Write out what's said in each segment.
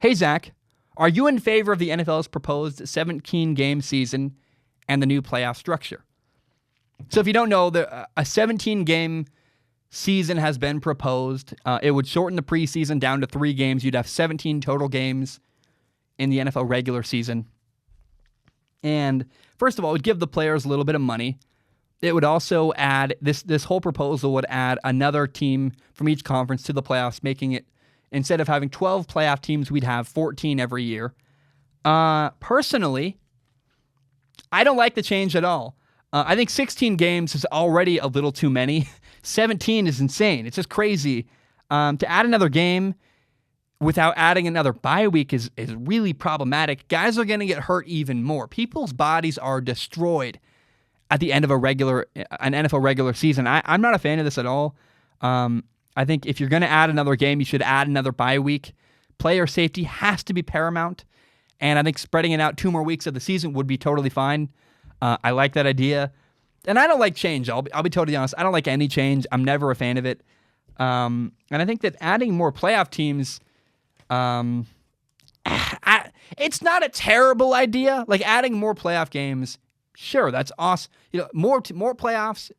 Hey, Zach, are you in favor of the NFL's proposed 17-game season and the new playoff structure? So if you don't know, a 17-game season has been proposed. It would shorten the preseason down to 3 games. You'd have 17 total games in the NFL regular season. And first of all, it would give the players a little bit of money. It would also add, this whole proposal would add another team from each conference to the playoffs, making it, instead of having 12 playoff teams, we'd have 14 every year. Personally, I don't like the change at all. I think 16 games is already a little too many. 17 is insane. It's just crazy. To add another game without adding another bye week is really problematic. Guys are going to get hurt even more. People's bodies are destroyed at the end of an NFL regular season. I'm not a fan of this at all. I think if you're going to add another game, you should add another bye week. Player safety has to be paramount, and I think spreading it out 2 more weeks of the season would be totally fine. I like that idea, and I don't like change. I'll be totally honest. I don't like any change. I'm never a fan of it, and I think that adding more playoff teams, it's not a terrible idea. Like adding more playoff games, sure, that's awesome. More playoffs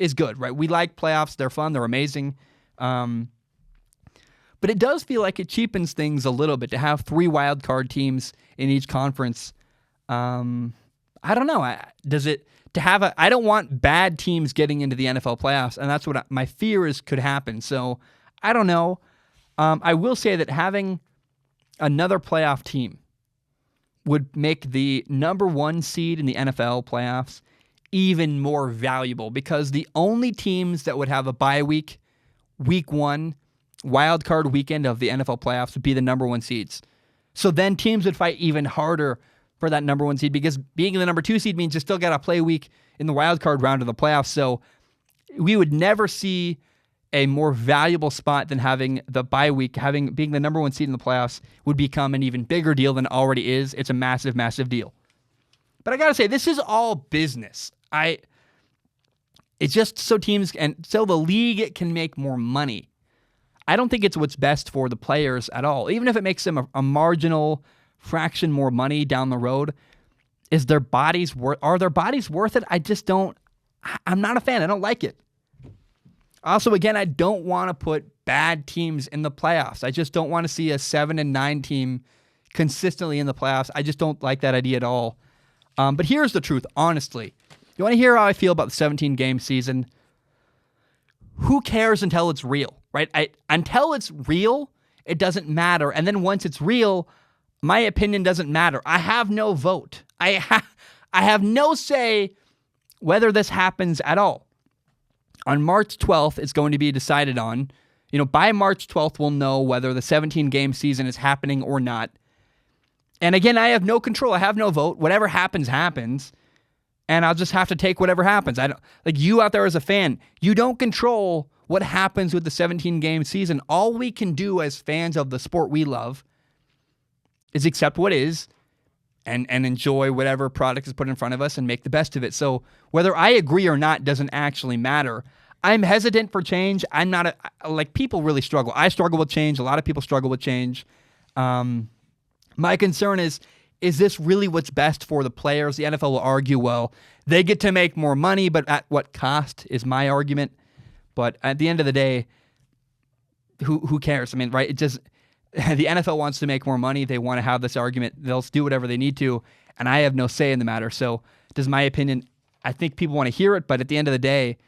is good, right? We like playoffs. They're fun. They're amazing. But it does feel like it cheapens things a little bit to have 3 wild card teams in each conference. I don't know. I don't want bad teams getting into the NFL playoffs, and that's what my fear is could happen. So I don't know. I will say that having another playoff team would make the number 1 seed in the NFL playoffs even more valuable, because the only teams that would have a bye week 1, wild card weekend of the NFL playoffs would be the number 1 seeds. So then teams would fight even harder for that number 1 seed, because being the number 2 seed means you still got to play week in the wild card round of the playoffs. So we would never see a more valuable spot than having the bye week. Being the number 1 seed in the playoffs would become an even bigger deal than it already is. It's a massive, massive deal. But I got to say, this is all business. It's just so teams and so the league can make more money. I don't think it's what's best for the players at all. Even if it makes them a marginal fraction more money down the road, are their bodies worth it? I just don't. I'm not a fan. I don't like it. Also, again, I don't want to put bad teams in the playoffs. I just don't want to see a 7-9 team consistently in the playoffs. I just don't like that idea at all. But here's the truth, honestly. You want to hear how I feel about the 17-game season? Who cares until it's real, right? Until it's real, it doesn't matter. And then once it's real, my opinion doesn't matter. I have no vote. I have no say whether this happens at all. On March 12th, it's going to be decided on. By March 12th, we'll know whether the 17-game season is happening or not. And again, I have no control. I have no vote. Whatever happens, happens. And I'll just have to take whatever happens. I don't, like you out there as a fan, you don't control what happens with the 17-game season. All we can do as fans of the sport we love is accept what is and enjoy whatever product is put in front of us and make the best of it. So whether I agree or not doesn't actually matter. I'm hesitant for change. I'm not people really struggle. I struggle with change. A lot of people struggle with change. My concern is this really what's best for the players? The NFL will argue, well, they get to make more money, but at what cost is my argument. But at the end of the day, who cares? I mean, right? The NFL wants to make more money. They want to have this argument. They'll do whatever they need to, and I have no say in the matter. So does my opinion, I think people want to hear it, but at the end of the day,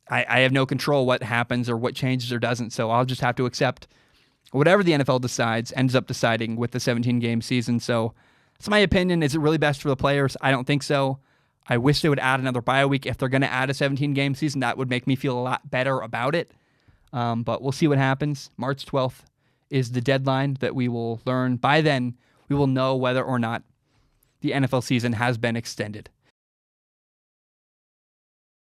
I have no control what happens or what changes or doesn't. So I'll just have to accept whatever the NFL ends up deciding with the 17-game season. So that's my opinion. Is it really best for the players? I don't think so. I wish they would add another bye week. If they're going to add a 17-game season, that would make me feel a lot better about it. But we'll see what happens. March 12th is the deadline that we will learn. By then, we will know whether or not the NFL season has been extended.